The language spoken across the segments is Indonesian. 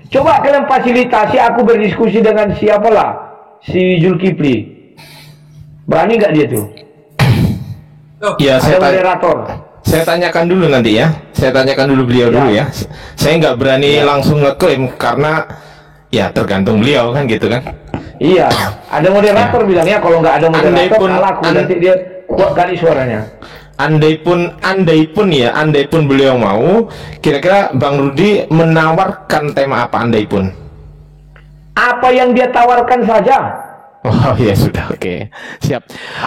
Coba kalian fasilitasi aku berdiskusi dengan siapalah, si Zulkifli. Berani nggak dia tuh? Ya, ada moderator. Saya tanyakan dulu nanti ya. Saya tanyakan dulu beliau dulu ya. Saya nggak berani langsung ngeklaim karena ya tergantung beliau kan gitu kan. Iya, ada moderator bilangnya kalau nggak ada moderator kalah aku, nanti dia kuat kali suaranya. Andai pun beliau mau, kira-kira Bang Rudi menawarkan tema apa andai pun? Apa yang dia tawarkan saja. Oh ya sudah, oke. Siap.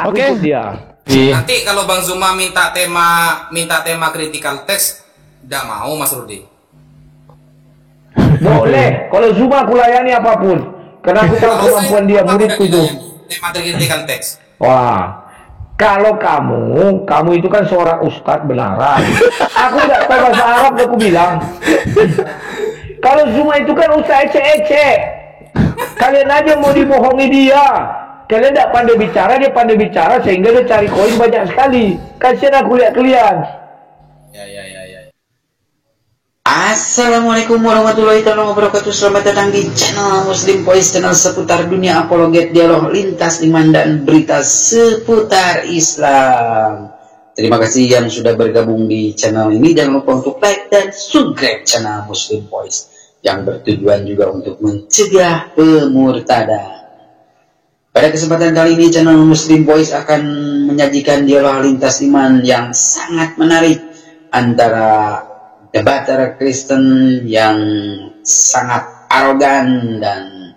Oke. Dia. Nanti kalau Bang Zuma minta tema critical text, tidak mau Mas Rudi. Boleh, kalau Zuma aku layani apapun. Karena aku tahu kemampuan dia, muridku itu. Tema critical text. Wah. Kalau kamu itu kan seorang ustadz benaran. Aku nggak tahu bahasa Arab, aku bilang. Kalau Zuma itu kan ustadz ece-ece. Kalian aja mau dibohongi dia. Kalian tidak pandai bicara, dia pandai bicara sehingga dia cari koin banyak sekali. Kasihan aku lihat kalian. Ya. Assalamualaikum warahmatullahi wabarakatuh. Selamat datang di channel Muslim Voice, channel seputar dunia apologet, dialog lintas iman dan berita seputar Islam. Terima kasih yang sudah bergabung di channel ini. Jangan lupa untuk like dan subscribe channel Muslim Voice yang bertujuan juga untuk mencegah pemurtadan. Pada kesempatan kali ini channel Muslim Voice akan menyajikan dialog lintas iman yang sangat menarik antara debater Kristen yang sangat arogan dan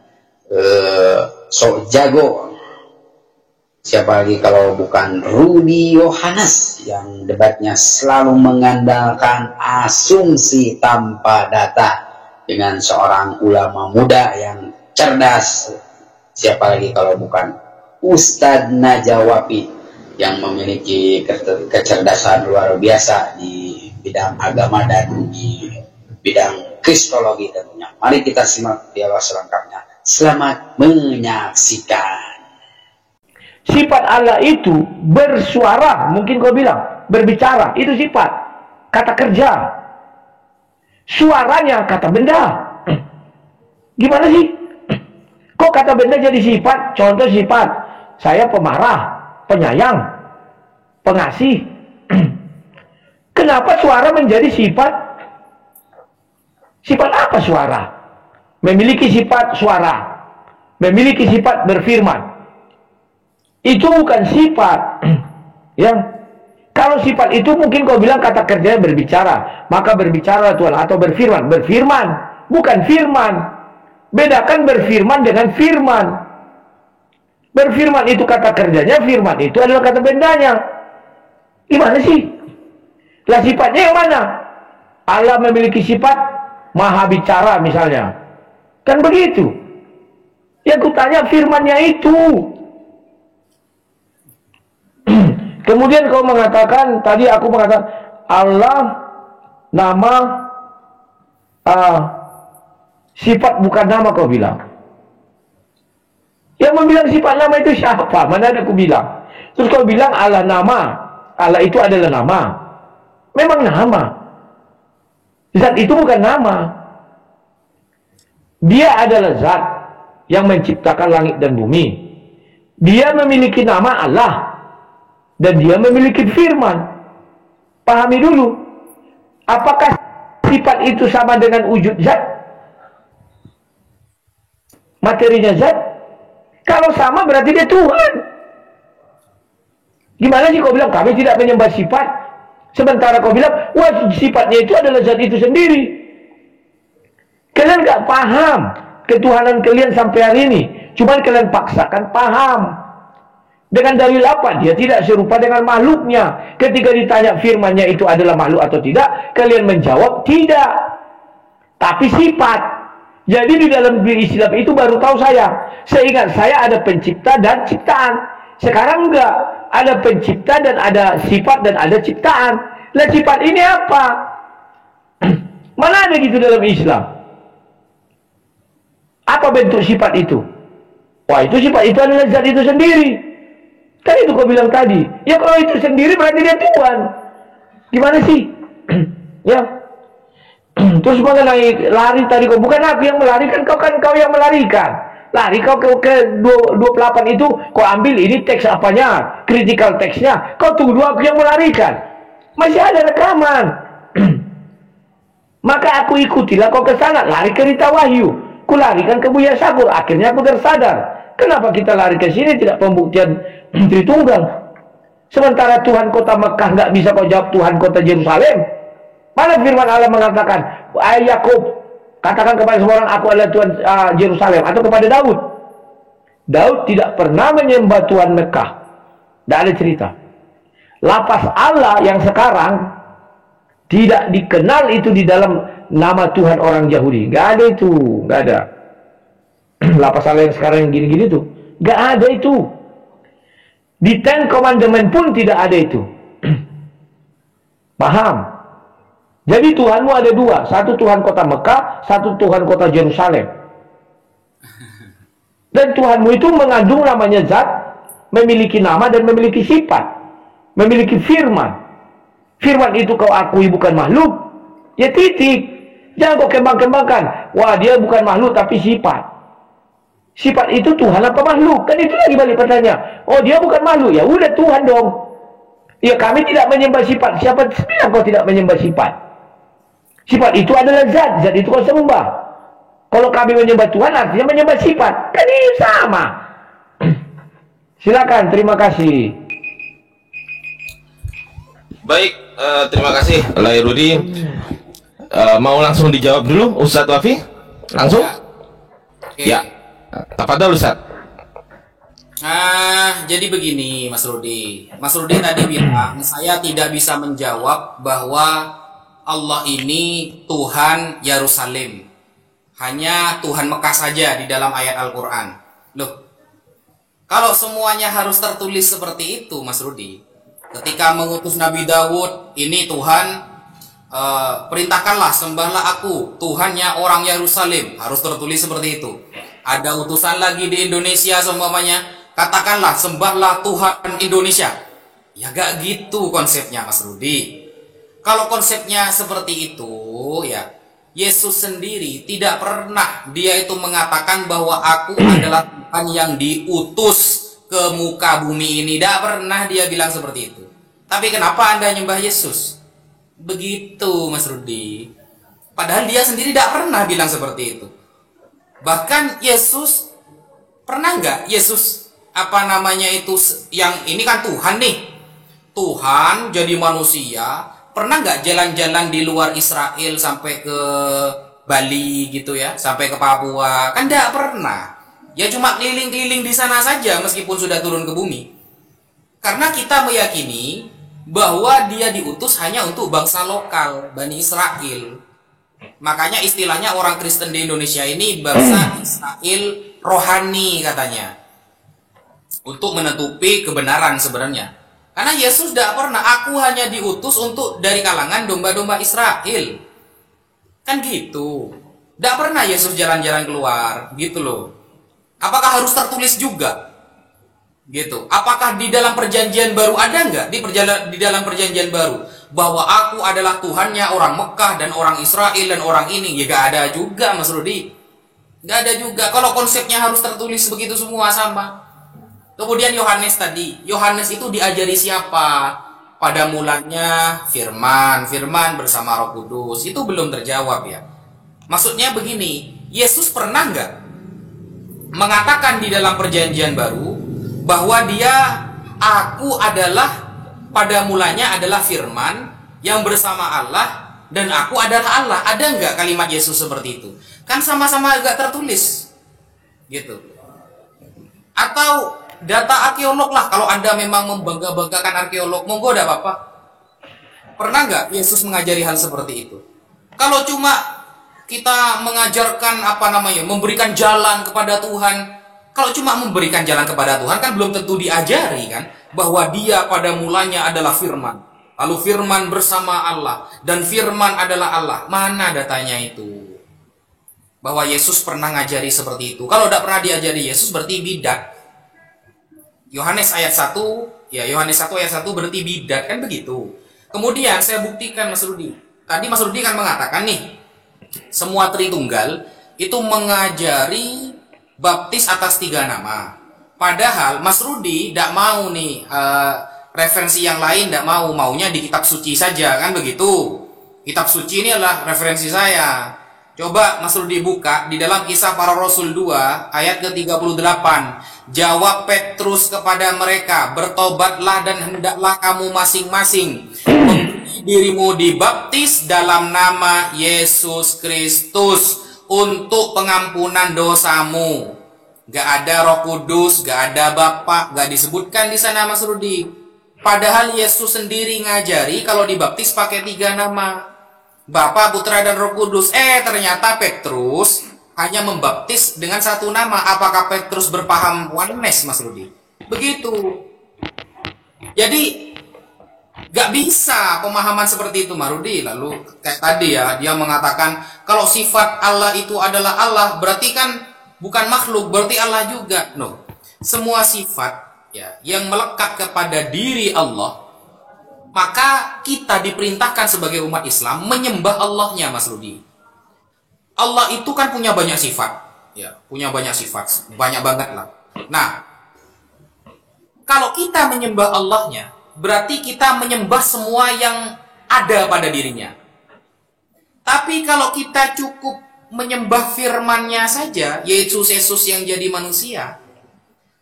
sok jago. Siapa lagi kalau bukan Rudi Yohanes yang debatnya selalu mengandalkan asumsi tanpa data dengan seorang ulama muda yang cerdas. Siapa lagi kalau bukan Ustadz Najawapi yang memiliki kecerdasan luar biasa di bidang agama dan di bidang kristologi tentunya. Mari kita simak dialog selengkapnya. Selamat menyaksikan. Sifat Allah itu bersuara, mungkin kau bilang berbicara, itu sifat. Kata kerja. Suaranya kata benda. Gimana sih? Kok kata benda jadi sifat? Contoh sifat, saya pemarah, penyayang, pengasih. Kenapa suara menjadi sifat? Sifat apa suara? Memiliki sifat suara, memiliki sifat berfirman. Itu bukan sifat. Ya. Kalau sifat itu mungkin kau bilang kata kerjanya berbicara, maka berbicara Tuhan, atau berfirman. Berfirman, bukan firman. Bedakan berfirman dengan firman. Berfirman itu kata kerjanya, firman itu adalah kata bendanya. Gimana sih? Lah sifatnya yang mana? Allah memiliki sifat maha bicara misalnya. Kan begitu. Yang kutanya firmannya itu. Kemudian kau mengatakan, tadi aku mengatakan Allah nama sifat bukan nama kau bilang. Yang membilang sifat nama itu siapa? Mana ada aku bilang. Terus kau bilang Allah nama. Allah itu adalah nama. Memang nama. Zat itu bukan nama. Dia adalah zat yang menciptakan langit dan bumi. Dia memiliki nama Allah. Dan dia memiliki firman. Pahami dulu. Apakah sifat itu sama dengan wujud zat? Materinya zat? Kalau sama berarti dia Tuhan. Gimana sih kau bilang kami tidak menyembah sifat? Sementara kau bilang, wah sifatnya itu adalah zat itu sendiri. Kalian gak paham ketuhanan kalian sampai hari ini. Cuma kalian paksakan paham. Dengan dalil apa? Dia tidak serupa dengan makhluknya. Ketika ditanya firmannya itu adalah makhluk atau tidak, kalian menjawab tidak. Tapi sifat. Jadi di dalam Islam itu baru tahu saya. Seingat saya ada pencipta dan ciptaan. Sekarang enggak. Ada pencipta dan ada sifat dan ada ciptaan. Lah sifat ini apa? Mana ada gitu dalam Islam? Apa bentuk sifat itu? Wah itu sifat itu adalah zat itu sendiri. Kan itu kau bilang tadi. Ya kalau itu sendiri berarti dia Tuhan. Gimana sih? Ya. Terus mengenai lari tadi, kok bukan aku yang melarikan, kau yang melarikan. Lari kau ke 28 itu, kau ambil ini teks apanya, critical teksnya, kau tuduh aku yang melarikan. Masih ada rekaman. Maka aku ikutilah kau ke sana, lari ke Rita Wahyu. Ku larikan ke Buya Sakur, akhirnya aku tersadar. Kenapa kita lari ke sini tidak pembuktian Tritunggal? Sementara Tuhan kota Mekah nggak bisa kau jawab Tuhan kota Yerusalem. Mana firman Allah mengatakan, Yakub, katakan kepada semua orang, aku adalah Tuhan Yerusalem, atau kepada Daud. Daud tidak pernah menyembah Tuhan Mekah. Tidak ada cerita. Lapas Allah yang sekarang tidak dikenal itu di dalam nama Tuhan orang Yahudi. Nggak ada itu, nggak ada. Lapas Allah yang sekarang yang gini-gini tuh, nggak ada itu. Di Ten Commandment pun tidak ada itu. Paham? Jadi Tuhanmu ada dua, satu Tuhan kota Mekah, satu Tuhan kota Yerusalem. Dan Tuhanmu itu mengandung namanya zat, memiliki nama dan memiliki sifat, memiliki firman. Firman itu kau akui bukan makhluk, ya titik. Jangan kau kembang-kembangkan, wah dia bukan makhluk tapi sifat. Sifat itu Tuhan apa makhluk? Kan itu lagi balik pertanyaan. Oh dia bukan makhluk, ya udah Tuhan dong. Ya kami tidak menyembah sifat. Siapa bilang kau tidak menyembah sifat? Sifat itu adalah zat, zat itu kau sembah. Kalau kami menyembah Tuhan artinya menyembah sifat. Kan ini sama. Silakan, terima kasih. Baik, terima kasih Lairudi. Mau langsung dijawab dulu Ustadz Wafi? Langsung? Oke. Ya. Tafadhol Ustadz. Jadi begini Mas Rudi. Mas Rudi tadi bilang saya tidak bisa menjawab bahwa Allah ini Tuhan Yerusalem. Hanya Tuhan Mekah saja di dalam ayat Al-Quran. Loh, kalau semuanya harus tertulis seperti itu Mas Rudi, ketika mengutus Nabi Dawud, ini Tuhan, perintahkanlah, sembahlah aku, Tuhannya orang Yerusalem. Harus tertulis seperti itu. Ada utusan lagi di Indonesia semuanya, katakanlah, sembahlah Tuhan Indonesia. Ya gak gitu konsepnya Mas Rudi. Kalau konsepnya seperti itu, ya Yesus sendiri tidak pernah dia itu mengatakan bahwa aku adalah Tuhan yang diutus ke muka bumi ini. Tidak pernah dia bilang seperti itu. Tapi kenapa Anda nyembah Yesus? Begitu Mas Rudi. Padahal dia sendiri tidak pernah bilang seperti itu. Bahkan Yesus, pernah nggak Yesus apa namanya itu, yang ini kan Tuhan nih, Tuhan jadi manusia, pernah nggak jalan-jalan di luar Israel sampai ke Bali gitu ya, sampai ke Papua? Kan nggak pernah. Ya cuma keliling-keliling di sana saja meskipun sudah turun ke bumi. Karena kita meyakini bahwa dia diutus hanya untuk bangsa lokal, Bani Israel. Makanya istilahnya orang Kristen di Indonesia ini bangsa Israel rohani katanya. Untuk menutupi kebenaran sebenarnya. Karena Yesus tidak pernah, aku hanya diutus untuk dari kalangan domba-domba Israel. Kan gitu. Tidak pernah Yesus jalan-jalan keluar, gitu loh. Apakah harus tertulis juga? Gitu. Apakah di dalam perjanjian baru ada nggak? Di dalam perjanjian baru. Bahwa aku adalah Tuhannya orang Mekah dan orang Israel dan orang ini. Ya gak ada juga Mas Rudi. Gak ada juga. Kalau konsepnya harus tertulis begitu semua sama. Kemudian Yohanes tadi, Yohanes itu diajari siapa? Pada mulanya firman bersama Roh Kudus. Itu belum terjawab ya. Maksudnya begini, Yesus pernah nggak mengatakan di dalam perjanjian baru bahwa aku adalah, pada mulanya adalah firman yang bersama Allah dan aku adalah Allah? Ada nggak kalimat Yesus seperti itu? Kan sama-sama agak tertulis gitu. Atau data arkeolog lah, kalau Anda memang membangga-banggakan arkeolog, monggo tidak apa-apa. Pernah nggak Yesus mengajari hal seperti itu? Kalau cuma kita mengajarkan memberikan jalan kepada Tuhan, kalau cuma memberikan jalan kepada Tuhan kan belum tentu diajari kan bahwa dia pada mulanya adalah firman, lalu firman bersama Allah dan firman adalah Allah. Mana datanya itu? Bahwa Yesus pernah ngajari seperti itu. Kalau tidak pernah diajari Yesus berarti bidat. Yohanes ayat 1, ya Yohanes 1 ayat 1 berarti bidat, kan begitu. Kemudian saya buktikan Mas Rudi. Tadi Mas Rudi kan mengatakan nih, semua Tritunggal itu mengajari baptis atas 3 nama. Padahal Mas Rudi tidak mau nih referensi yang lain, tidak maunya di kitab suci saja, kan begitu. Kitab suci ini adalah referensi saya. Coba Mas Rudi buka di dalam Kisah Para Rasul 2 ayat ke-38. Jawab Petrus kepada mereka, bertobatlah dan hendaklah kamu masing-masing memberi dirimu dibaptis dalam nama Yesus Kristus untuk pengampunan dosamu. Gak ada Roh Kudus, gak ada Bapa, gak disebutkan di sana Mas Rudi. Padahal Yesus sendiri ngajari kalau dibaptis pakai 3 nama. Bapa, Putra, dan Roh Kudus. Ternyata Petrus hanya membaptis dengan 1 nama. Apakah Petrus berpaham oneness, Mas Rudi? Begitu. Jadi gak bisa pemahaman seperti itu, Mas Rudi. Lalu kayak tadi ya, dia mengatakan kalau sifat Allah itu adalah Allah, berarti kan bukan makhluk, berarti Allah juga. No. Semua sifat ya yang melekat kepada diri Allah, maka kita diperintahkan sebagai umat Islam menyembah Allahnya, Mas Rudi. Allah itu kan punya banyak sifat, ya, punya banyak sifat, banyak banget lah. Nah, kalau kita menyembah Allahnya, berarti kita menyembah semua yang ada pada dirinya. Tapi kalau kita cukup menyembah firman-Nya saja, yaitu Yesus yang jadi manusia,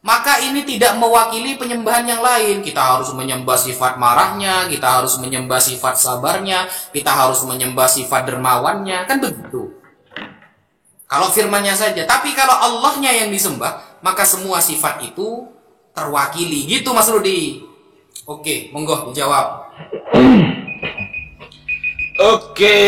maka ini tidak mewakili penyembahan yang lain. Kita harus menyembah sifat marahnya, kita harus menyembah sifat sabarnya, kita harus menyembah sifat dermawannya, kan begitu. Kalau firman-Nya saja. Tapi kalau Allah-Nya yang disembah, maka semua sifat itu terwakili. Gitu Mas Rudi. Oke, monggo dijawab. Oke.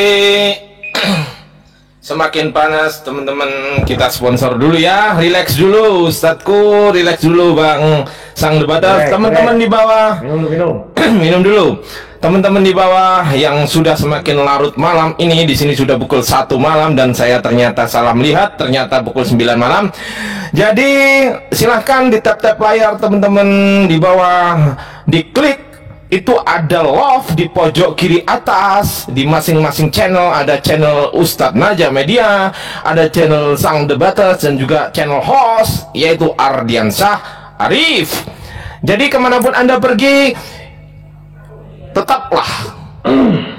Semakin panas, teman-teman, kita sponsor dulu ya. Relax dulu, Ustadku, relax dulu, Bang Sang Debater. Teman-teman di bawah, minum dulu. Teman-teman di bawah yang sudah semakin larut malam ini, di sini sudah pukul 1 malam dan saya ternyata salah melihat, ternyata pukul 9 malam. Jadi silahkan di tap-tap layar teman-teman di bawah, diklik. Itu ada love di pojok kiri atas. Di masing-masing channel ada channel Ustadz Naja Media, ada channel Sang Debater, dan juga channel host yaitu Ardiansyah Arif. Jadi kemanapun Anda pergi,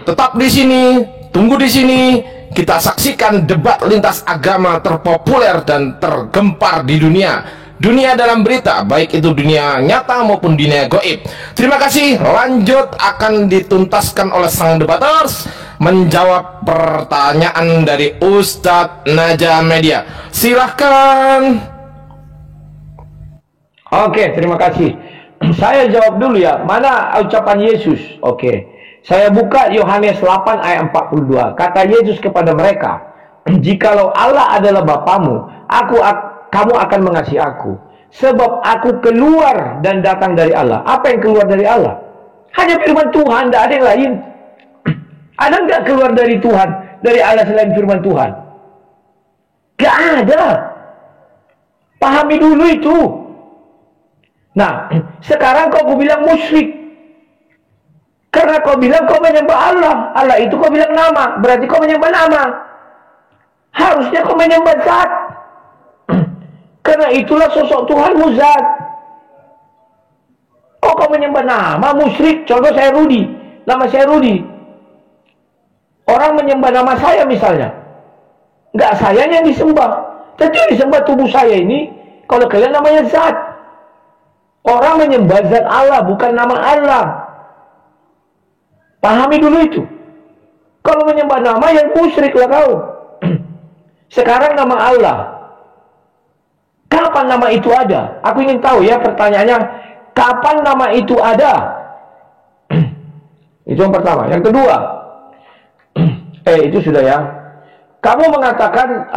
tetap di sini, tunggu di sini. Kita saksikan debat lintas agama terpopuler dan tergempar di dunia dalam berita, baik itu dunia nyata maupun dunia goib. Terima kasih. Lanjut akan dituntaskan oleh Sang Debaters menjawab pertanyaan dari Ustadz Naja Media. Silahkan. Oke, terima kasih. Saya jawab dulu ya. Mana ucapan Yesus? Oke. Saya buka Yohanes 8 ayat 42. Kata Yesus kepada mereka, jikalau Allah adalah Bapamu, kamu akan mengasihi aku, sebab aku keluar dan datang dari Allah. Apa yang keluar dari Allah? Hanya firman Tuhan, tidak ada yang lain. Ada nggak keluar dari Tuhan, dari Allah selain firman Tuhan? Gak ada. Pahami dulu itu. Nah, sekarang kau bilang musyrik, karena kau bilang kau menyembah Allah. Allah itu kau bilang nama, berarti kau menyembah nama. Harusnya kau menyembah zat. Karena itulah sosok Tuhanmu zat. Kau menyembah nama musyrik. Contoh saya Rudi, nama saya Rudi. Orang menyembah nama saya misalnya, nggak saya yang disembah, tapi yang disembah tubuh saya ini. Kalau kalian namanya zat. Orang menyembah zat Allah, bukan nama Allah. Pahami dulu itu. Kalau menyembah nama yang musyrik lah kau. Sekarang nama Allah, kapan nama itu ada? Aku ingin tahu ya, pertanyaannya, kapan nama itu ada? Itu yang pertama. Yang kedua, itu sudah ya. Kamu mengatakan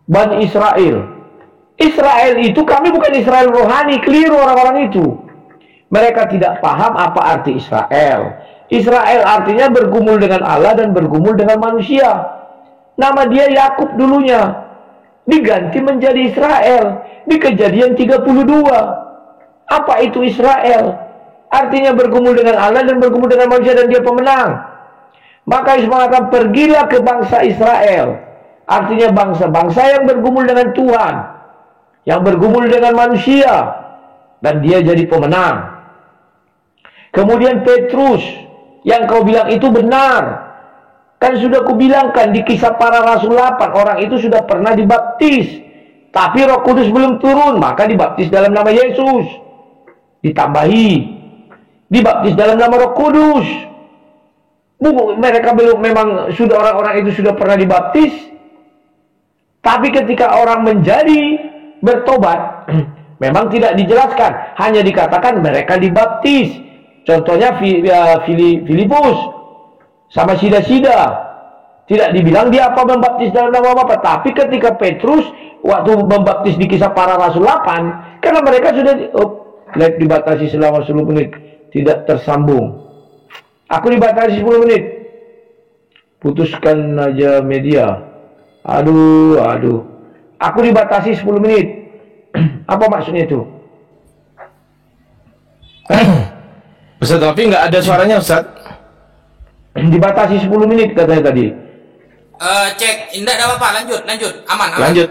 Bani Israel. Israel itu, kami bukan Israel rohani. Keliru orang-orang itu. Mereka tidak paham apa arti Israel. Israel artinya bergumul dengan Allah dan bergumul dengan manusia. Nama dia Yakub dulunya, diganti menjadi Israel di Kejadian 32. Apa itu Israel? Artinya bergumul dengan Allah dan bergumul dengan manusia, dan dia pemenang. Maka Yesus mengatakan, pergilah ke bangsa Israel. Artinya bangsa-bangsa yang bergumul dengan Tuhan, yang bergumul dengan manusia, dan dia jadi pemenang. Kemudian Petrus, yang kau bilang itu benar. Kan sudah kubilangkan di Kisah Para Rasul 8, orang itu sudah pernah dibaptis, tapi Roh Kudus belum turun, maka dibaptis dalam nama Yesus. Ditambahi, dibaptis dalam nama Roh Kudus. Mereka belum, memang sudah, orang-orang itu sudah pernah dibaptis, tapi ketika orang menjadi bertobat, memang tidak dijelaskan, hanya dikatakan mereka dibaptis. Contohnya Filipus sama Sida-Sida, tidak dibilang dia apa membaptis dalam nama apa. Tapi ketika Petrus waktu membaptis di Kisah Para Rasul 8, karena mereka sudah live dibatasi selama 10 menit, tidak tersambung. Aku dibatasi 10 menit. Putuskan aja media. Aduh. Aku dibatasi 10 menit. Apa maksudnya itu? Ustaz, tapi nggak ada suaranya, Ustaz. Dibatasi 10 menit katanya tadi. Cek, tidak ada apa-apa, lanjut. Aman. Lanjut.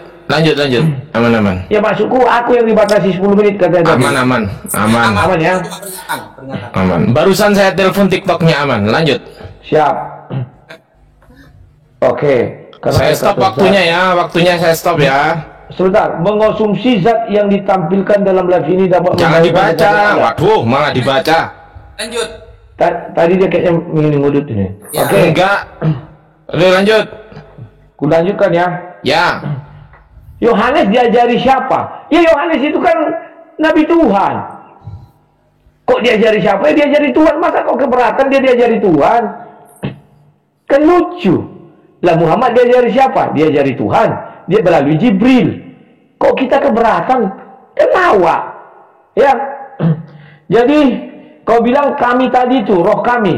Aman. Ya, maksudku aku yang dibatasi 10 menit katanya tadi. Aman ya. Peringatan. Aman. Barusan saya telepon TikToknya aman. Lanjut. Siap. Oke. Saya stop waktunya ya. Waktunya saya stop ya. Sebentar. Mengonsumsi zat yang ditampilkan dalam live ini dapat. Jangan dibaca. Waduh, malah dibaca. Lanjut. Tadi dia kayaknya ingin ngudut ini. Ya. Oke. Enggak. Udah lanjut. Ku lanjutkan ya. Ya. Yohanes diajari siapa? Ya Yohanes itu kan Nabi Tuhan. Kok diajari siapa? Ya diajari Tuhan. Masa kok keberatan dia diajari Tuhan? Kan lucu. Lah Muhammad diajari siapa? Diajari Tuhan. Dia melalui Jibril. Kok kita keberatan? Kenapa? Ya. Jadi kau bilang kami tadi itu, roh kami.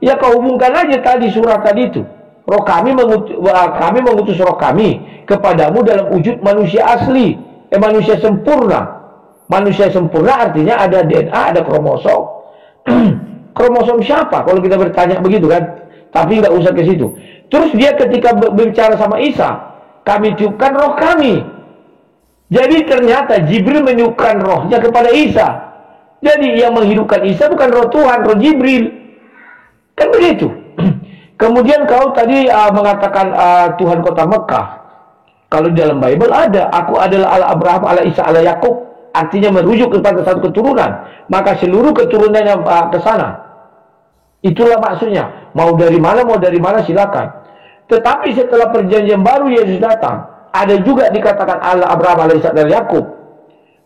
Ya kau hubungkan aja tadi surat tadi itu. Roh kami mengutus roh kami kepadamu dalam wujud manusia asli, manusia sempurna. Manusia sempurna artinya ada DNA, ada kromosom. Kromosom siapa? Kalau kita bertanya begitu kan, tapi nggak usah ke situ. Terus dia ketika berbicara sama Isa, kami tiupkan roh kami. Jadi ternyata Jibril meniupkan rohnya kepada Isa. Jadi yang menghidupkan Isa bukan roh Tuhan, roh Jibril. Kan begitu. Kemudian kau tadi mengatakan Tuhan kota Mekah. Kalau di dalam Bible ada, aku adalah Allah Abraham, Allah Isa, Allah Yakub. Artinya merujuk kepada satu keturunan. Maka seluruh keturunan yang ke sana. Itulah maksudnya. Mau dari mana silakan. Tetapi setelah perjanjian baru Yesus datang, ada juga dikatakan Allah Abraham, Allah Isa, dan Yakub.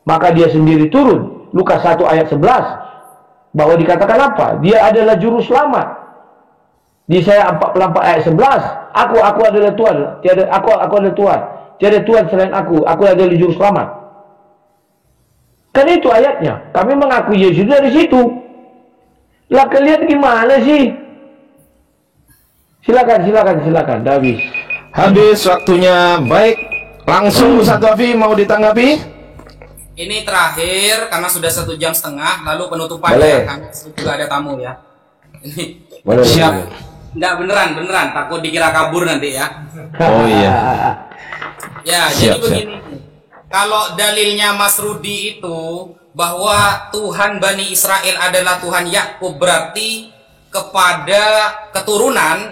Maka dia sendiri turun. Lukas 1 ayat 11. Bahwa dikatakan apa? Dia adalah juru selamat. Di saya 44 ayat 11, aku adalah Tuhan, aku adalah Tuhan, tiada Tuhan selain aku adalah juru selamat. Kan itu ayatnya. Kami mengakui Yesus dari situ. Lah kalian gimana sih? Silakan, David. Habis waktunya. Baik, langsung Ustaz Wafi mau ditanggapi? Ini terakhir karena sudah 1 jam setengah, lalu penutupan Boleh. ya, karena juga ada tamu ya. Ini Boleh, Siap. enggak beneran, takut dikira kabur nanti ya. Oh iya. Ya, Siap, jadi begini. Kalau dalilnya Mas Rudi itu bahwa Tuhan Bani Israel adalah Tuhan Yakub, berarti kepada keturunan.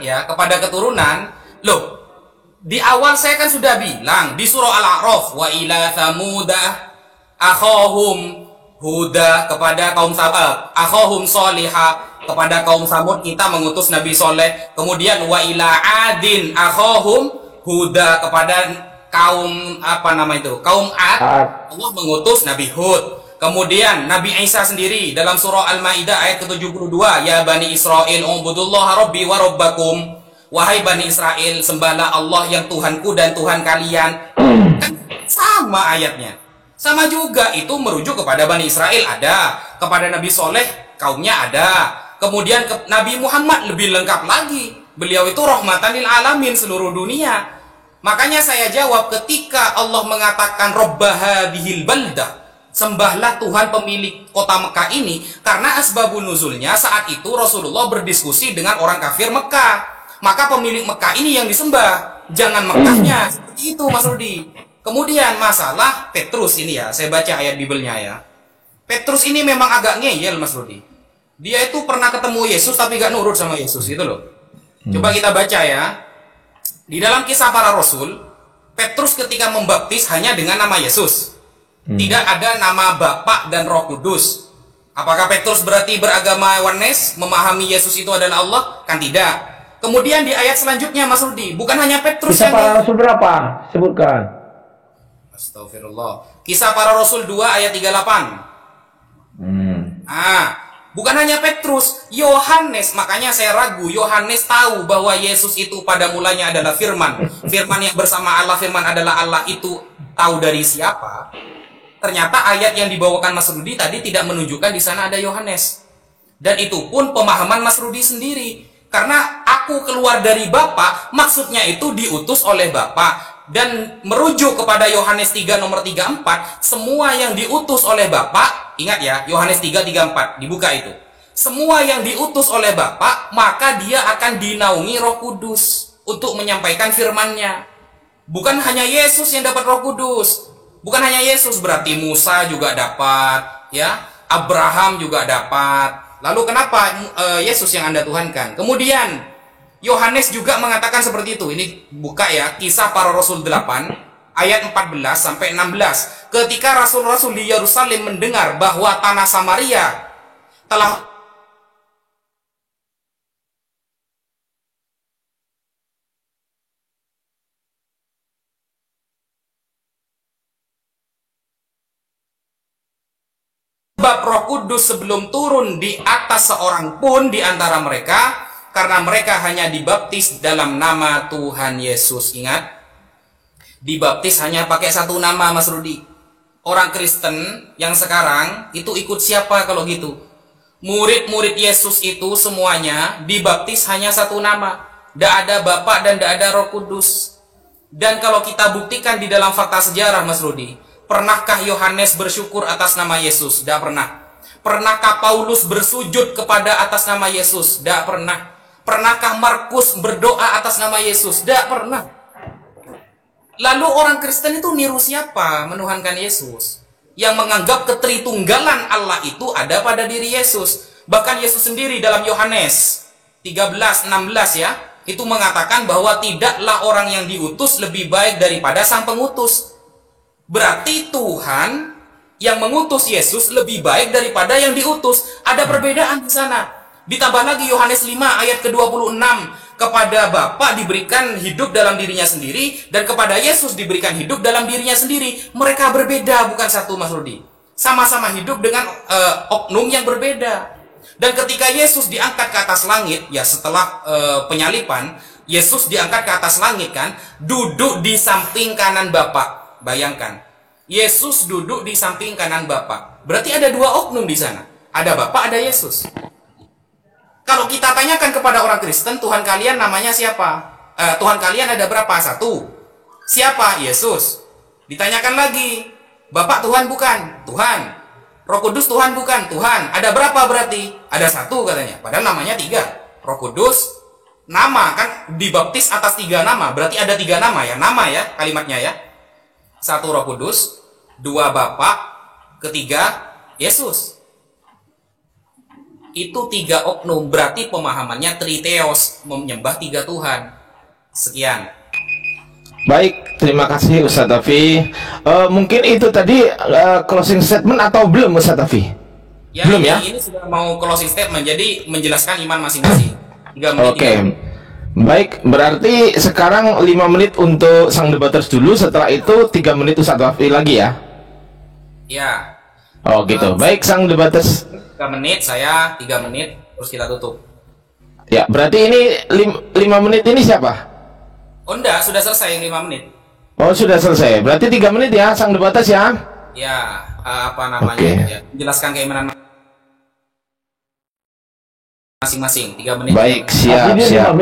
Loh, di awal saya kan sudah bilang di surah Al-A'raf, wa ila thamudah akhahum huda, kepada kaum Samud, akhahum solihah, kepada kaum Samud kita mengutus Nabi Soleh. Kemudian wa ila adin akhahum huda, kepada kaum kaum Ad, Allah mengutus Nabi Hud. Kemudian Nabi Isa sendiri dalam surah Al-Maidah ayat ke-72, ya Bani Israel ubudullaha rabbi wa rabbakum, wahai Bani Israel sembahlah Allah yang Tuhanku dan Tuhan kalian. Kan sama ayatnya, sama juga, itu merujuk kepada Bani Israel ada, kepada Nabi Soleh kaumnya ada. Kemudian Nabi Muhammad lebih lengkap lagi, beliau itu rahmatan lil alamin, seluruh dunia. Makanya saya jawab, ketika Allah mengatakan Rabb hadhil baldah, Sembahlah Tuhan pemilik kota Mekah ini, karena asbabun nuzulnya saat itu Rasulullah berdiskusi dengan orang kafir Mekah. Maka pemilik Mekah ini yang disembah, jangan Mekahnya. Seperti itu Mas Rudi. Kemudian masalah Petrus ini ya, saya baca ayat Bibelnya ya. Petrus ini memang agak ngeyel Mas Rudi. Dia itu pernah ketemu Yesus tapi gak nurut sama Yesus gitu loh. Coba kita baca ya. Di dalam Kisah Para Rasul, Petrus ketika membaptis hanya dengan nama Yesus. Tidak ada nama Bapa dan Roh Kudus. Apakah Petrus berarti beragama Oneness, memahami Yesus itu adalah Allah? Kan tidak. Kemudian di ayat selanjutnya Mas Rudi, bukan hanya Petrus Kisah Para Rasul berapa? Sebutkan. Astagfirullah. Kisah Para Rasul 2 ayat 38. Bukan hanya Petrus, Yohanes, makanya saya ragu, Yohanes tahu bahwa Yesus itu pada mulanya adalah firman. Firman yang bersama Allah, firman adalah Allah, itu tahu dari siapa? Ternyata ayat yang dibawakan Mas Rudi tadi tidak menunjukkan di sana ada Yohanes. Dan itu pun pemahaman Mas Rudi sendiri. Karena aku keluar dari Bapa, maksudnya itu diutus oleh Bapa. Dan merujuk kepada Yohanes 3 nomor 34, semua yang diutus oleh Bapa, ingat ya, Yohanes 3:34, dibuka itu. Semua yang diutus oleh Bapa, maka dia akan dinaungi Roh Kudus untuk menyampaikan firman-Nya. Bukan hanya Yesus yang dapat Roh Kudus. Bukan hanya Yesus, berarti Musa juga dapat, ya, Abraham juga dapat. Lalu kenapa Yesus yang Anda tuhankan? Kemudian Yohanes juga mengatakan seperti itu. Ini buka ya, Kisah Para Rasul 8 ayat 14 sampai 16. Ketika rasul-rasul di Yerusalem mendengar bahwa tanah Samaria telah sebab Roh Kudus sebelum turun di atas seorang pun di antara mereka, karena mereka hanya dibaptis dalam nama Tuhan Yesus. Ingat, dibaptis hanya pakai satu nama Mas Rudi. Orang Kristen yang sekarang itu ikut siapa kalau gitu? Murid-murid Yesus itu semuanya dibaptis hanya satu nama. Tidak ada Bapa dan tidak ada Roh Kudus. Dan kalau kita buktikan di dalam fakta sejarah Mas Rudi, pernahkah Yohanes bersyukur atas nama Yesus? Tidak pernah. Pernahkah Paulus bersujud kepada atas nama Yesus? Tidak pernah. Pernahkah Markus berdoa atas nama Yesus? Tidak pernah. Lalu orang Kristen itu niru siapa menuhankan Yesus? Yang menganggap ketritunggalan Allah itu ada pada diri Yesus. Bahkan Yesus sendiri dalam Yohanes 13:16 ya, itu mengatakan bahwa tidaklah orang yang diutus lebih baik daripada sang pengutus. Berarti Tuhan yang mengutus Yesus lebih baik daripada yang diutus. Ada perbedaan di sana. Ditambah lagi Yohanes 5 ayat ke-26, kepada Bapa diberikan hidup dalam dirinya sendiri, dan kepada Yesus diberikan hidup dalam dirinya sendiri. Mereka berbeda, bukan satu Mas Rudi. Sama-sama hidup dengan oknum yang berbeda. Dan ketika Yesus diangkat ke atas langit, ya setelah penyalipan, Yesus diangkat ke atas langit kan, duduk di samping kanan Bapa. Bayangkan, Yesus duduk di samping kanan Bapa. Berarti ada dua oknum di sana. Ada Bapa, ada Yesus. Kalau kita tanyakan kepada orang Kristen, Tuhan kalian namanya siapa? Tuhan kalian ada berapa? Satu. Siapa? Yesus. Ditanyakan lagi, Bapak Tuhan bukan? Tuhan. Roh Kudus Tuhan bukan? Tuhan. Ada berapa berarti? Ada satu katanya. Padahal namanya 3. Roh Kudus, nama kan dibaptis atas 3 nama. Berarti ada 3 nama ya. Nama ya kalimatnya ya. 1 Roh Kudus, 2 Bapa, ketiga Yesus. Itu 3 oknum, berarti pemahamannya triteos, menyembah 3 Tuhan. Sekian. Baik, terima kasih Ustadz Tafi. Mungkin itu tadi closing statement atau belum Ustadz Tafi? Ya, belum ya? Ini sudah mau closing statement, jadi menjelaskan iman masing-masing. Oke. Baik, berarti sekarang 5 menit untuk sang debaters dulu, setelah itu 3 menit Ustadz Tafi lagi ya? Ya. Oh gitu, baik sang debaters. 3 menit, saya 3 menit, terus kita tutup. Ya, berarti ini 5 menit ini siapa? Oh enggak, sudah selesai yang 5 menit. Oh sudah selesai, berarti 3 menit ya sang debaters ya? Ya, apa namanya ya, menjelaskan keimanan masing-masing, 3 menit. Baik, siap, ini siap.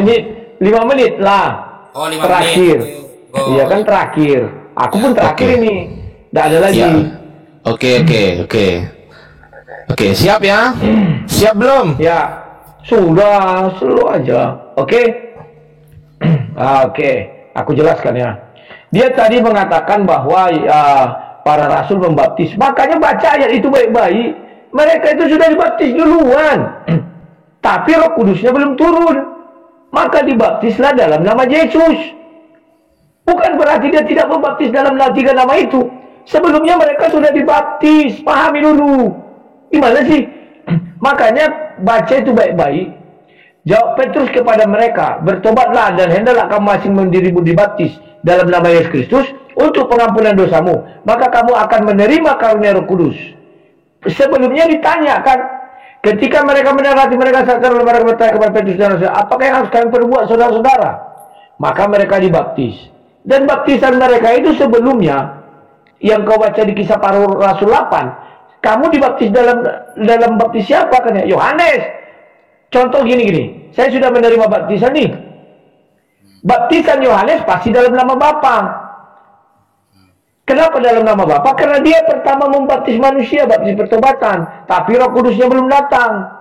5 menit lah. Oh, 5 terakhir. menit. Oh, Iya kan terakhir. Aku pun terakhir Oke. ini. Tidak ada lagi. Ya. Oke, siap ya? Siap belum? Ya, sudah, slow aja. Oke? Oke, aku jelaskan ya. Dia tadi mengatakan bahwa para rasul membaptis. Makanya baca ayat itu baik-baik. Mereka itu sudah dibaptis duluan. Tapi Roh Kudusnya belum turun. Maka dibaptislah dalam nama Yesus. Bukan berarti dia tidak membaptis dalam tiga nama itu. Sebelumnya mereka sudah dibaptis. Pahami dulu. Gimana sih? Makanya baca itu baik-baik. Jawab Petrus kepada mereka, bertobatlah dan hendaklah kamu masing dirimu dibaptis dalam nama Yesus Kristus untuk pengampunan dosamu. Maka kamu akan menerima karunia Roh Kudus. Sebelumnya ditanyakan, ketika mereka mendapati mereka sadar, mereka bertanya kepada Petrus dan Rasul, apakah yang harus kami perbuat, saudara-saudara? Maka mereka dibaptis. Dan baptisan mereka itu sebelumnya, yang kau baca di Kisah Para Rasul 8, kamu dibaptis dalam baptis siapa? Kan Yohanes. Contoh gini, saya sudah menerima baptisan nih. Baptisan Yohanes pasti dalam nama Bapa. Kenapa dalam nama Bapa? Karena dia pertama membaptis manusia, baptis pertobatan. Tapi Roh Kudusnya belum datang.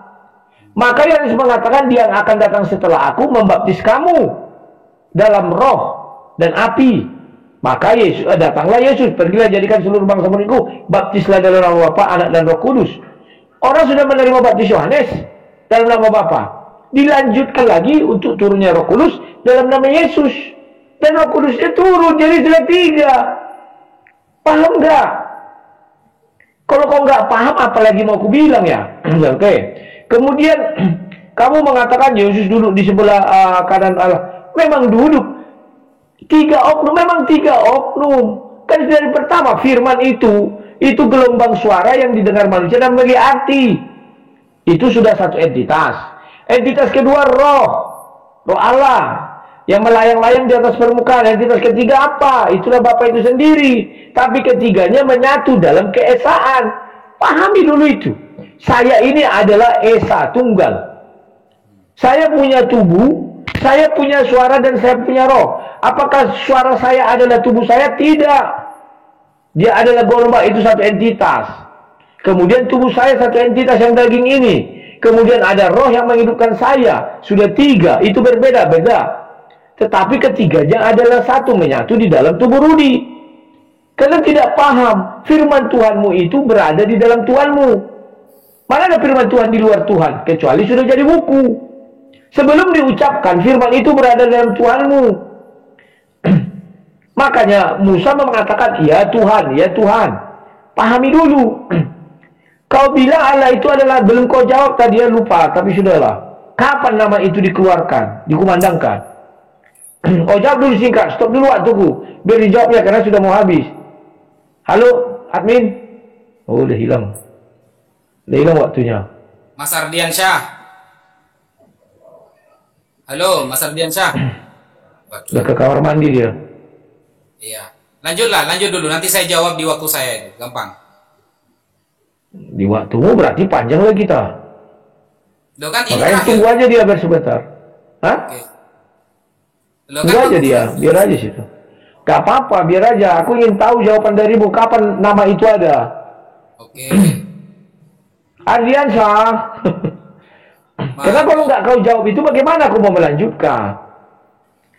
Maka Yohanes mengatakan dia akan datang setelah aku membaptis kamu dalam roh dan api. Maka datanglah Yesus, pergilah jadikan seluruh bangsa mengikut, baptislah dalam nama Bapa, Anak dan Roh Kudus. Orang sudah menerima baptis Yohanes dalam nama Bapa. Dilanjutkan lagi untuk turunnya Roh Kudus dalam nama Yesus. Dan Roh Kudusnya turun, jadi sudah 3. Paham nggak? Kalau kau nggak paham, apalagi mau aku bilang ya? Oke. Kemudian kamu mengatakan Yesus duduk di sebelah kanan Allah. Memang duduk. 3 oknum, memang 3 oknum. Kan dari pertama firman itu gelombang suara yang didengar manusia dan bagi arti. Itu sudah satu entitas. Entitas kedua roh Allah yang melayang-layang di atas permukaan. Entitas ketiga apa? Itulah Bapa itu sendiri. Tapi ketiganya menyatu dalam keesaan. Pahami dulu itu. Saya ini adalah Esa tunggal. Saya punya tubuh, saya punya suara dan saya punya roh. Apakah suara saya adalah tubuh saya? Tidak. Dia adalah gelombang, itu satu entitas. Kemudian tubuh saya satu entitas yang daging ini. Kemudian ada roh yang menghidupkan saya. Sudah 3, itu berbeda-beda. Tetapi ketiganya adalah satu, menyatu di dalam tubuh Rudi. Karena tidak paham, firman Tuhanmu itu berada di dalam Tuhanmu. Mana ada firman Tuhan di luar Tuhan? Kecuali sudah jadi buku. Sebelum diucapkan, firman itu berada dalam Tuhanmu. Makanya Musa mengatakan, ya Tuhan, ya Tuhan. Pahami dulu. Kau bilang Allah itu adalah, belum kau jawab tadi, ya lupa, tapi sudahlah. Kapan nama itu dikeluarkan, dikumandangkan? Oh jawab dulu singkat, stop dulu waktuku. Biar dijawabnya karena sudah mau habis. Halo, admin? Oh udah hilang. Udah hilang waktunya. Mas Ardian Syah. Halo, Mas Ardian Syah. Udah ke kamar mandi dia. Iya. Lanjut dulu. Nanti saya jawab di waktu saya itu. Gampang. Di waktumu berarti panjang lagi kita. Loh kan ini Makanya tunggu aja dia biar sebentar. Hah? Oke. Loh, Tunggu kan aja dia, biar aja situ. Gak apa-apa, biar aja. Aku ingin tahu jawaban darimu, kapan nama itu ada. Oke. Ardiansyah. Karena kalau nggak kau jawab itu, bagaimana aku mau melanjutkan?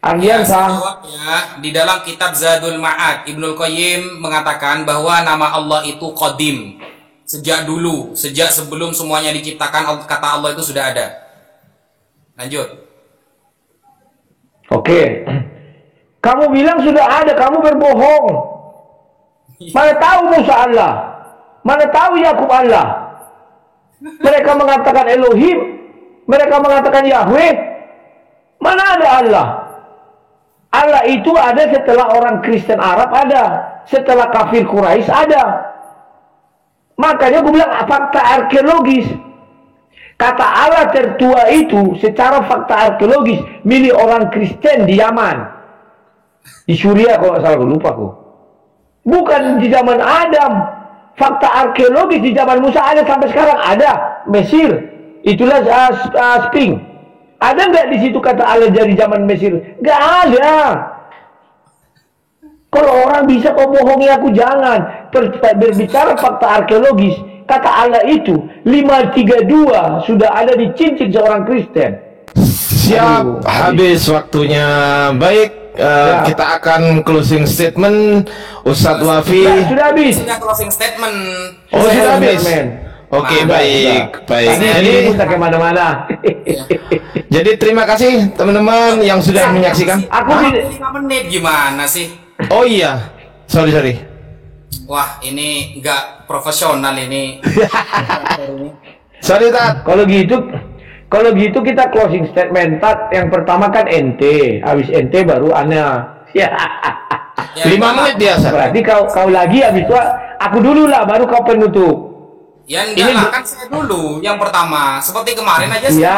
Ya, saya Ardiansyah. jawab ya. Di dalam kitab Zadul Ma'ad, Ibnul Qayyim mengatakan bahwa nama Allah itu Qadim. Sejak dulu, sejak sebelum semuanya diciptakan, kata Allah itu sudah ada. Lanjut. Oke. Kamu bilang sudah ada, kamu berbohong. Mana tahu Musa Allah? Mana tahu Yakub Allah? Mereka mengatakan Elohim, mereka mengatakan Yahweh. Mana ada Allah? Allah itu ada setelah orang Kristen Arab ada, setelah kafir Quraisy ada. Makanya gue bilang fakta arkeologis. Kata Allah tertua itu secara fakta arkeologis milik orang Kristen di Yaman. Di Suriah kalau nggak salah, gue lupa kok. Bukan di zaman Adam. Fakta arkeologis di zaman Musa ada sampai sekarang ada. Mesir. Itulah Sphinx. Ada nggak di situ kata Allah dari zaman Mesir? Nggak ada. Kalau orang bisa kau bohongi aku, jangan. Berbicara fakta arkeologis, kata Allah itu 532 sudah ada di cincin seorang Kristen. Siap, habis waktunya. Baik, kita akan closing statement. Ustadz Wafi. Sudah habis. Sudah closing statement. Oh, sudah habis. Oke, Nah, baik. Jadi kita kemana-mana. Jadi terima kasih teman-teman yang sudah menyaksikan. Aku 5 menit gimana sih? Oh iya, sorry. Wah, ini nggak profesional ini. Sorry Tat. Kalau gitu kita closing statement. Tat, yang pertama kan ente, habis ente baru ana. Ya. 5 menit biasa. Berarti kau lagi, habis itu aku dulu lah, baru kau penutup. Ya enggak lah, kan saya dulu yang pertama. Seperti kemarin aja saya Ya.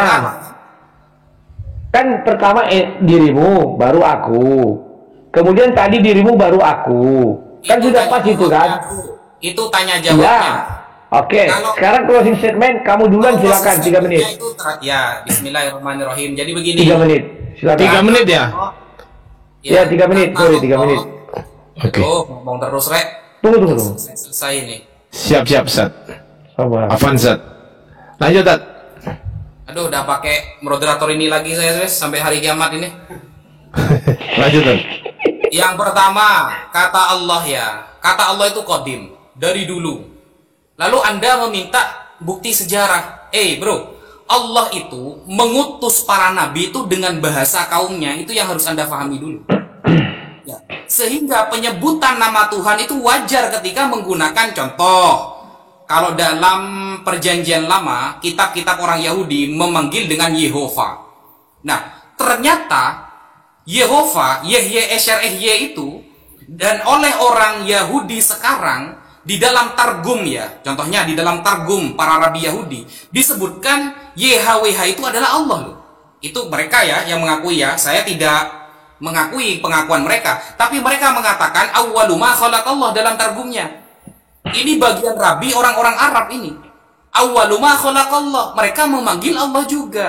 Kan pertama dirimu, baru aku. Kemudian tadi dirimu, baru aku. Kan sudah pas itu kan? Itu tanya Ya. jawabnya. Oke, sekarang closing statement kamu duluan, silakan 3 menit. Ya, bismillahirrahmanirrahim. Jadi begini. 3 menit. Silakan. 3 menit ya? Ya, 3 menit. Sorry, 3 menit. Oke. Oh, ngomong terus, Rek. Tunggu. Selesai nih. Siap, Sat. Sabar. Afan Sat. Lanjut Tat. Aduh, udah pakai moderator ini lagi saya, guys, sampai hari kiamat ini. Lanjut Tat. Yang pertama, kata Allah ya. Kata Allah itu qadim, dari dulu. Lalu Anda meminta bukti sejarah. Bro, Allah itu mengutus para nabi itu dengan bahasa kaumnya. Itu yang harus Anda pahami dulu. Ya. Sehingga penyebutan nama Tuhan itu wajar ketika menggunakan contoh. Kalau dalam perjanjian lama, kitab-kitab orang Yahudi memanggil dengan Yehova. Nah, ternyata Yehova, Yehye itu, dan oleh orang Yahudi sekarang, di dalam Targum ya, contohnya di dalam Targum para rabi Yahudi, disebutkan YHWH itu adalah Allah loh. Itu mereka ya yang mengakui ya, saya tidak mengakui pengakuan mereka, tapi mereka mengatakan awwalu ma khalaqallah dalam Targumnya. Ini bagian rabi orang-orang Arab ini. Awwalu ma khalaqallah, mereka memanggil Allah juga.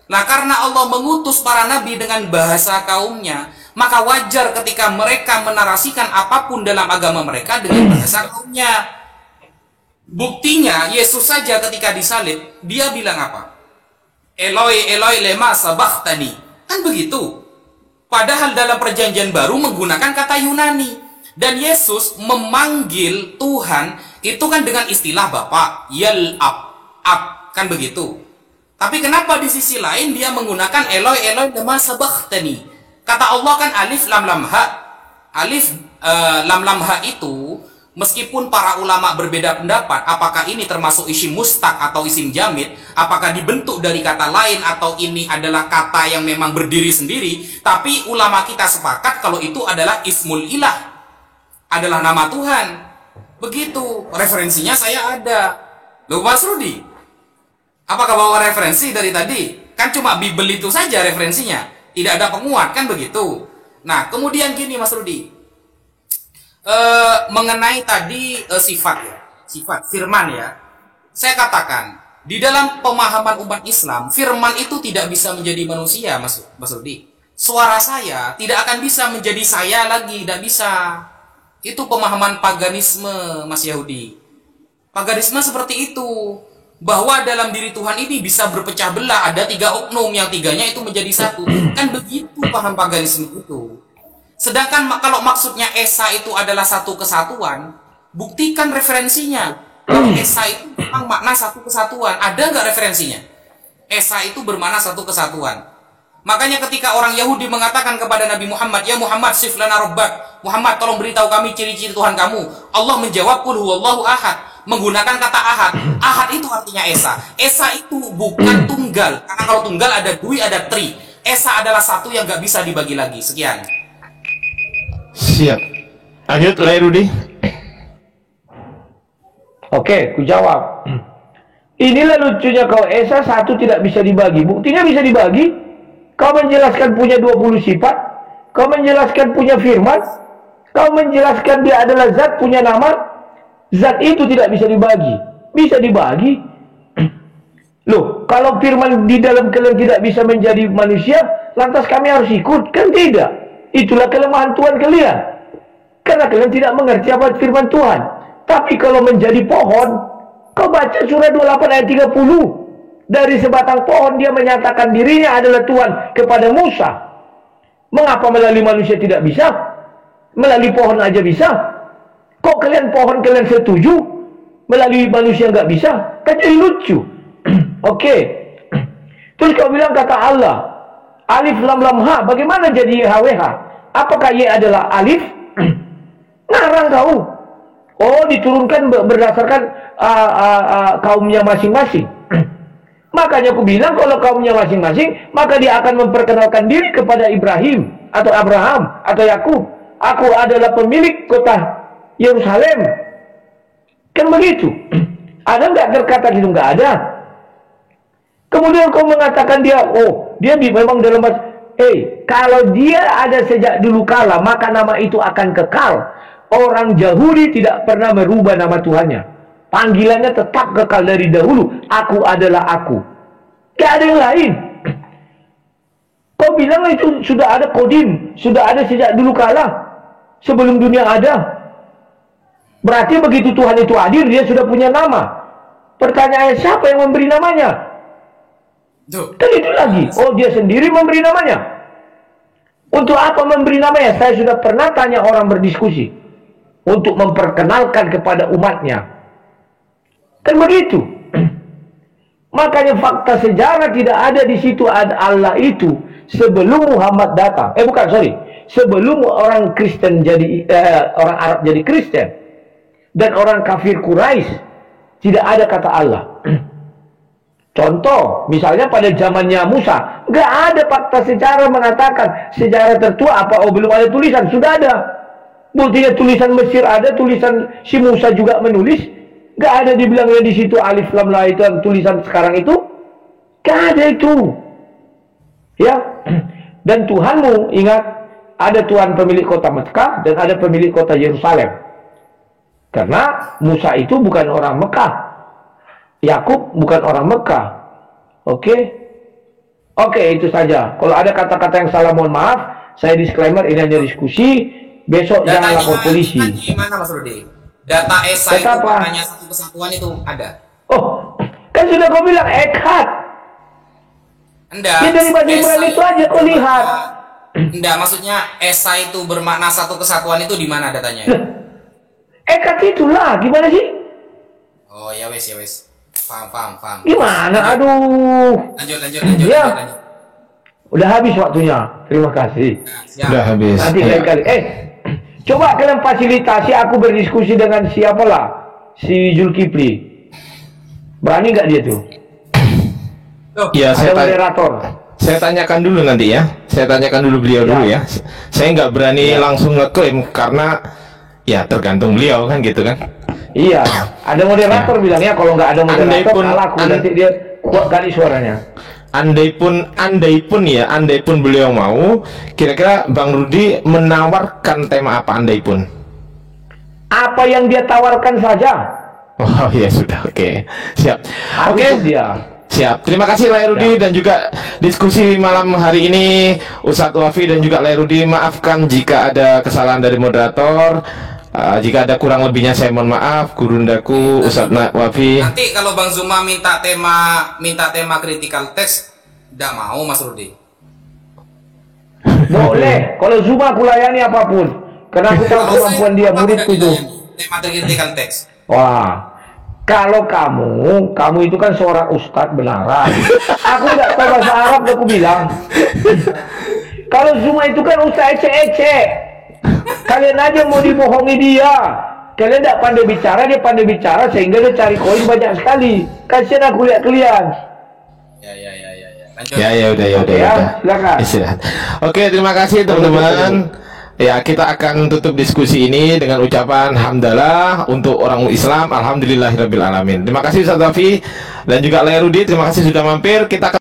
Nah, karena Allah mengutus para nabi dengan bahasa kaumnya, maka wajar ketika mereka menarasikan apapun dalam agama mereka dengan bahasa kaumnya. Buktinya, Yesus saja ketika disalib, dia bilang apa? Eloi, Eloi, lema sabachthani. Kan begitu. Padahal dalam perjanjian baru menggunakan kata Yunani. Dan Yesus memanggil Tuhan itu kan dengan istilah Bapa, Yel Ab, kan begitu. Tapi kenapa di sisi lain dia menggunakan Eloi, Eloi, lema sabachthani? Kata Allah kan alif lam lam ha. Alif lam lam ha itu meskipun para ulama berbeda pendapat apakah ini termasuk isim mustaq atau isim jamid, apakah dibentuk dari kata lain atau ini adalah kata yang memang berdiri sendiri, tapi ulama kita sepakat kalau itu adalah ismul ilah, adalah nama Tuhan. Begitu, referensinya saya ada. Loh Mas Rudi, apakah bawa referensi dari tadi? Kan cuma Bible itu saja referensinya, tidak ada penguat, kan begitu. Nah, kemudian gini Mas Rudi, mengenai tadi sifat ya, sifat firman ya, saya katakan di dalam pemahaman umat Islam, firman itu tidak bisa menjadi manusia, Mas Rudi. Suara saya tidak akan bisa menjadi saya lagi, tidak bisa. Itu pemahaman paganisme, Mas Yahudi. Paganisme seperti itu, bahwa dalam diri Tuhan ini bisa berpecah belah, ada 3 oknum, yang 3-nya itu menjadi satu. Kan begitu paham paganisme itu. Sedangkan kalau maksudnya Esa itu adalah satu kesatuan, buktikan referensinya. Kalau Esa itu memang makna satu kesatuan, ada nggak referensinya? Esa itu bermakna satu kesatuan. Makanya ketika orang Yahudi mengatakan kepada Nabi Muhammad, ya Muhammad sif lana rabbak, Muhammad tolong beritahu kami ciri-ciri Tuhan kamu. Allah menjawab qul huwallahu ahad, menggunakan kata ahad. Ahad itu artinya Esa. Esa itu bukan tunggal, karena kalau tunggal ada dui, ada tri. Esa adalah satu yang nggak bisa dibagi lagi. Sekian. Siap. Lanjut Rudi. Oke, ku jawab. Inilah lucunya kau, Esa satu tidak bisa dibagi. Buktinya bisa dibagi. Kau menjelaskan punya 20 sifat, kau menjelaskan punya firman, kau menjelaskan dia adalah zat, punya nama. Zat itu tidak bisa dibagi. Bisa dibagi. Loh, kalau firman di dalam kalian tidak bisa menjadi manusia, lantas kami harus ikut? Kan tidak. Itulah kelemahan Tuhan kalian. Karena kalian tidak mengerti apa firman Tuhan. Tapi kalau menjadi pohon, kau baca surah 28 ayat 30. Dari sebatang pohon dia menyatakan dirinya adalah Tuhan kepada Musa. Mengapa melalui manusia tidak bisa? Melalui pohon aja bisa. Kok kalian pohon kalian setuju? Melalui manusia nggak bisa? Kan jadi lucu. Oke. Terus kau bilang kata Allah, alif lam lam ha, bagaimana jadi HWH? Apakah Y adalah alif? Ngarang kau. Oh, diturunkan berdasarkan kaumnya masing-masing. Makanya aku bilang kalau kaumnya masing-masing, maka dia akan memperkenalkan diri kepada Ibrahim atau Abraham atau Yakub. Aku adalah pemilik kota Yerusalem. Kan begitu. Ada nggak terkata gitu? Nggak ada. Kemudian kau mengatakan dia, oh, dia memang dalam kalau dia ada sejak dulu kala, maka nama itu akan kekal. Orang Yahudi tidak pernah merubah nama Tuhannya. Panggilannya tetap kekal dari dahulu. Aku adalah aku. Gak ada yang lain. Kau bilang itu sudah ada kodim, sudah ada sejak dulu kala, sebelum dunia ada. Berarti begitu Tuhan itu hadir, dia sudah punya nama. Pertanyaannya, siapa yang memberi namanya? Kan itu lagi. Oh, dia sendiri memberi namanya. Untuk apa memberi namanya? Saya sudah pernah tanya orang berdiskusi. Untuk memperkenalkan kepada umatnya. Kan begitu. Makanya fakta sejarah tidak ada di situ ada Allah itu sebelum Muhammad datang. Sebelum orang Kristen jadi orang Arab jadi Kristen dan orang kafir Quraisy tidak ada kata Allah. Contoh, misalnya pada zamannya Musa, nggak ada fakta sejarah mengatakan sejarah tertua apa? Oh, belum ada tulisan, sudah ada. Buktinya tulisan Mesir ada, tulisan si Musa juga menulis. Gak ada dibilangnya di situ alif lam la itu tulisan sekarang itu. Gak ada itu. Ya. Dan Tuhanmu ingat ada Tuhan pemilik kota Mekah dan ada pemilik kota Yerusalem. Karena Musa itu bukan orang Mekah. Yakub bukan orang Mekah. Oke. Oke, itu saja. Kalau ada kata-kata yang salah mohon maaf. Saya disclaimer ini hanya diskusi. Besok jangan lapor polisi. Gimana Mas Rudi? Data ESA itu hanya satu kesatuan itu ada. Oh, kan sudah kau bilang ekhat. Enggak. Ya dari bahasa Ibrani itu aja kau lihat. Enggak, maksudnya ESA itu bermakna satu kesatuan itu di mana datanya? Ekhat itulah, gimana sih? Oh, ya wes. Paham. Gimana? Aduh. Lanjut. Ya. Udah habis waktunya. Terima kasih. Udah habis. Nanti lain kali. Coba kalian fasilitasi aku berdiskusi dengan siapalah si Zulkifli. Berani nggak dia tuh? Ya, moderator. Saya tanyakan dulu nanti ya. Saya tanyakan dulu beliau dulu ya. Saya nggak berani langsung ngeklaim karena ya tergantung beliau kan gitu kan. Iya, ada moderator bilangnya kalau nggak ada moderator kalah aku nanti dia kuat kali suaranya. Andai pun beliau mau, kira-kira Bang Rudi menawarkan tema apa andai pun? Apa yang dia tawarkan saja. Oh ya sudah, oke. Siap. Oke. Dia. Siap. Terima kasih Lai Rudi dan juga diskusi malam hari ini Ustadz Wafi dan juga Lai Rudi. Maafkan jika ada kesalahan dari moderator. Jika ada kurang lebihnya saya mohon maaf. Gurundaku Ustadz Wafi. Nanti kalau Bang Zuma minta tema critical text, tidak mau Mas Rudi. Boleh. Kalau Zuma aku layani apapun. Karena aku tahu kemampuan dia muridku itu. Tema critical text. Wah. Kalau kamu itu kan seorang ustadz benaran. Aku nggak tahu bahasa Arab, aku bilang. Kalau Zuma itu kan ustadz ece-ece. Kalian aja mau dibohongi dia. Kalian tidak pandai bicara, dia pandai bicara sehingga dia cari koin banyak sekali. Kasian aku lihat kalian. Lanjut. Ya udah. Silakan. Istirahat. Oke, terima kasih teman-teman. Ya, kita akan tutup diskusi ini dengan ucapan hamdalah untuk orang Islam. Alhamdulillahirabbil alamin. Terima kasih Ustaz Wafi dan juga Lai Rudi. Terima kasih sudah mampir. Kita